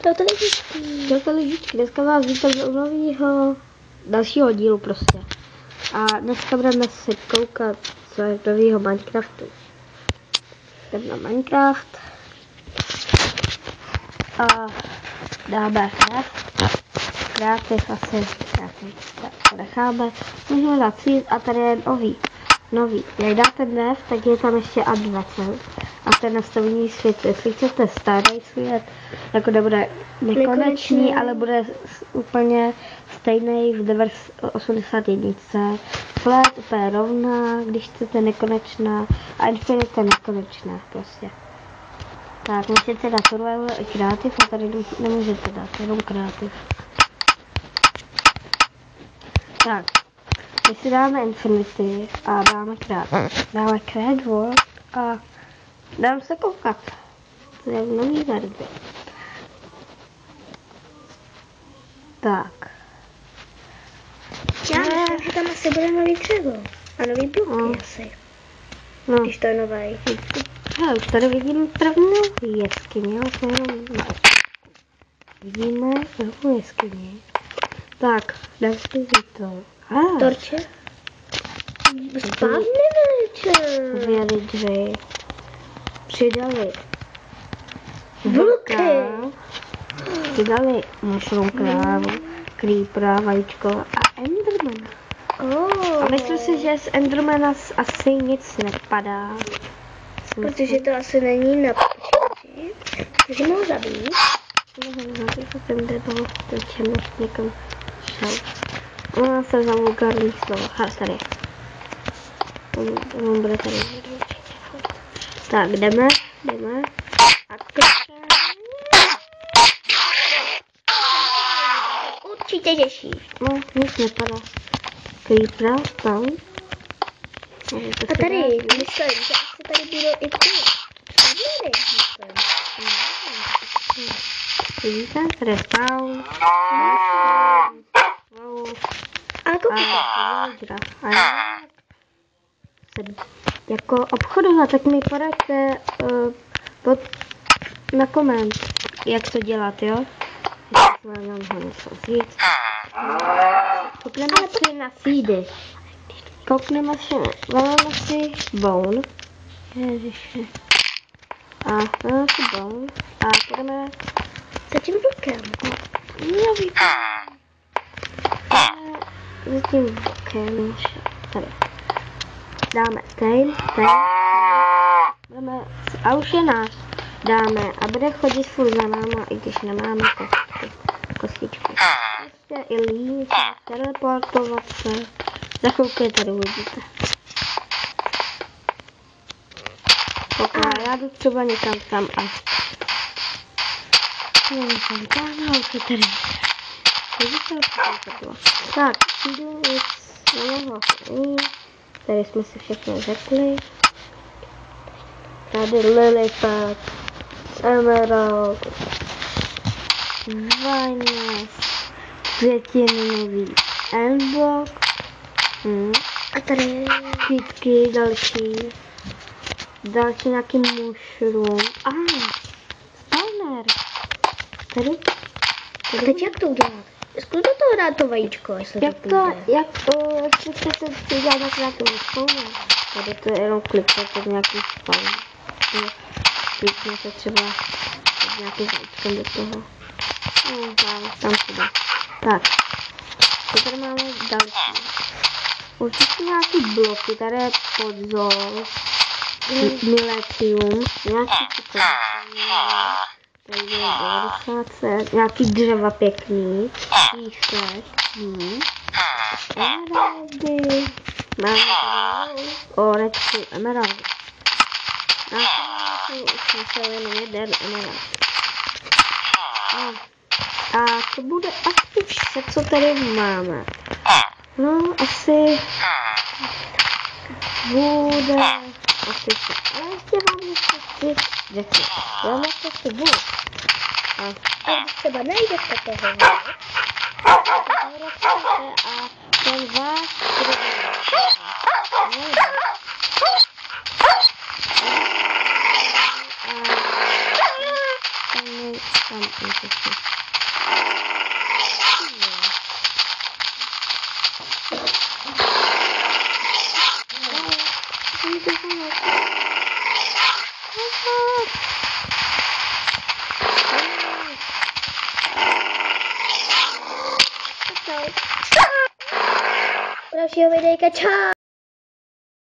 Čau lidičky, dneska vás vítám do nového dalšího dílu prostě. A dneska budeme si koukat, co je novýho Minecraftu. Jdem na Minecraft. A dáme kreativ asi, to necháme. Můžeme dát seed a tady je nový. Jak dáte dnes, tak je tam ještě advent. A ten nastavení svět, jestli chcete starý svět, jako nebude nekonečný, ale bude úplně stejný v 81. Flat úplně rovná, když chcete nekonečná a infinite nekonečná prostě. Tak, můžete dát survival i kreativ a tady nemůžete dát, jenom kreativ. Tak, my si dáme infinity a dáme kreativ. Dáme create world a dám se koukat. To je v nový verzi. Tak. Já myslím, že tam asi bude nový dřevo. A nový bloky asi. No. Když to je nový. Hele, už tady vidím první jeskyni, ale to jenom na oči. Vidíme první jeskyni. Tak, dám si to. Torče? Spávne večer. Vědři. Přidali Vlky. Přidali mushroom krávu, creepera, vajíčko a endermana. A myslím si, že z endermana asi nic nepadá. Protože to asi není na počítači. Takže mohu zabít. Ten debil, ten černoš někam šel. Ona se za vulgární slovo. Tady. On bude tady určitě. Tak, jdeme. A Určitě těžší. no, nic nepadá. Creepera, tam. A tady, myslím, že asi tady budou i ty. Vidíte, tady je spawn. Ale koukejte. Jako obchodovat, tak mi poraďte na koment, jak to dělat, jo? Koukneme si na seedy. Koukneme si bone. Ježiši. A vezmeme si bone. A půjdeme Za tím blokem. Jo, za tím blokem. Tady. Dáme tail. A už je náš. Dáme a bude chodit furt za náma, i když nemáme kostičku. Prostě i líp, teleportovat se. Za chvilku je tady uvidíte. Já jdu třeba někam tam a někam tam a už je tady. Tak, tady jsme si všechno řekli. Tady lilipad, emerald, vajnes, květinový endblock, A tady kytky, další nějaký mushroom. Spawner. Tady. A teď jak to udělat? Zkus do toho dát to vajíčko, jestli Jestli chcete si udělat nějaký spawner. Tady to je jenom kliknete nějaký spawner. Kliknete třeba nějaký vajíčkem do toho. Tam si dá. Tak. Tady máme další. Určitě nějaký bloky, tady je podzol, miletium, nějaký tady je 90, nějaký dřeva pěkný, písek, emeraldy, máme orečky, emeraldy. A už musel jenom jeden emerald. A to bude asi vše, co tady máme. No, asi bude asi vše. Ale ještě vám ještě chci řeknu. Já mám to si budu. A když třeba najdete toho, a ten váš Tam ještě. Dalšího videjka, čau!